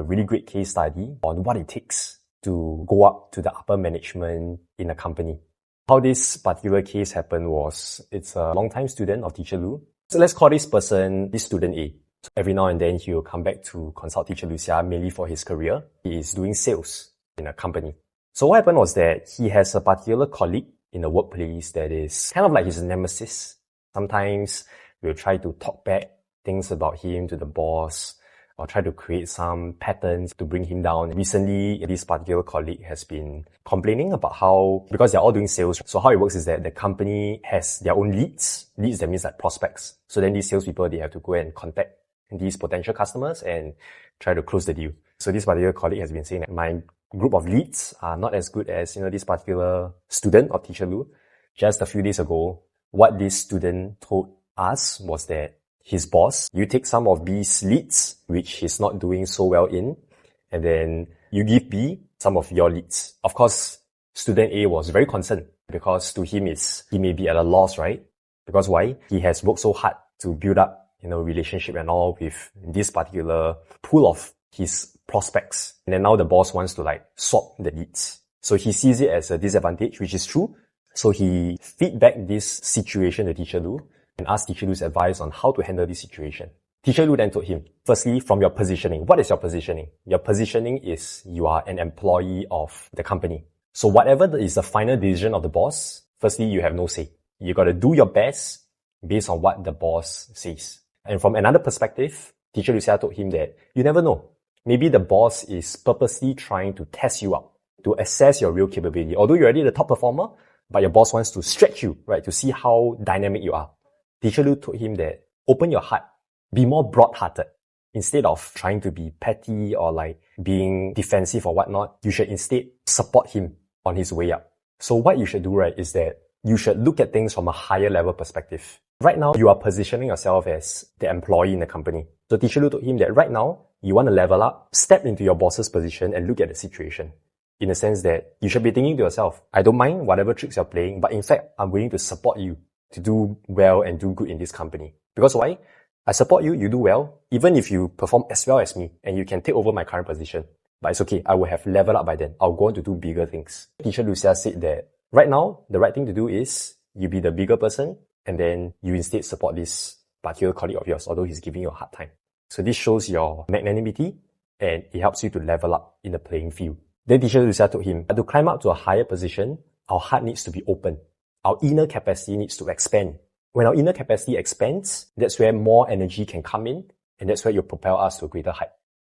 really great case study on what it takes to go up to the upper management in a company. How this particular case happened was, it's a long-time student of Teacher Lu. So let's call this person, this student A. So every now and then he will come back to consult Teacher Lu Xia mainly for his career. He is doing sales in a company. So what happened was that he has a particular colleague in the workplace that is kind of like his nemesis. Sometimes we'll try to talk back things about him to the boss, or try to create some patterns to bring him down. Recently, this particular colleague has been complaining about how, because they're all doing sales, so how it works is that the company has their own leads. Leads, that means like prospects. So then these salespeople, they have to go and contact these potential customers and try to close the deal. So this particular colleague has been saying that my group of leads are not as good as, this particular student of Teacher Lu. Just a few days ago, what this student told us was that his boss, you take some of B's leads, which he's not doing so well in, and then you give B some of your leads. Of course, student A was very concerned because to him he may be at a loss, right? Because why? He has worked so hard to build up, relationship and all with this particular pool of his prospects. And then now the boss wants to swap the leads. So he sees it as a disadvantage, which is true. So he feedback this situation to Teacher Lu and asked Teacher Lu's advice on how to handle this situation. Teacher Lu then told him, firstly, from your positioning. What is your positioning? Your positioning is you are an employee of the company. So whatever is the final decision of the boss, firstly, you have no say. You got to do your best based on what the boss says. And from another perspective, Teacher Lu Xia told him that you never know. Maybe the boss is purposely trying to test you out, to assess your real capability. Although you're already the top performer, but your boss wants to stretch you, right, to see how dynamic you are. Teacher Lu told him that open your heart, be more broad-hearted. Instead of trying to be petty or being defensive or whatnot, you should instead support him on his way up. So what you should do, right, is that you should look at things from a higher level perspective. Right now, you are positioning yourself as the employee in the company. So Teacher Lu told him that right now, you want to level up, step into your boss's position and look at the situation. In the sense that you should be thinking to yourself, I don't mind whatever tricks you're playing, but in fact, I'm willing to support you to do well and do good in this company. Because why? I support you, you do well, even if you perform as well as me and you can take over my current position. But it's okay, I will have leveled up by then. I'll go on to do bigger things. Teacher Lu Xia said that right now, the right thing to do is you be the bigger person and then you instead support this particular colleague of yours, although he's giving you a hard time. So this shows your magnanimity and it helps you to level up in the playing field. Then Teacher Lu Xia told him, to climb up to a higher position, our heart needs to be open. Our inner capacity needs to expand. When our inner capacity expands, that's where more energy can come in, and that's where you'll propel us to a greater height.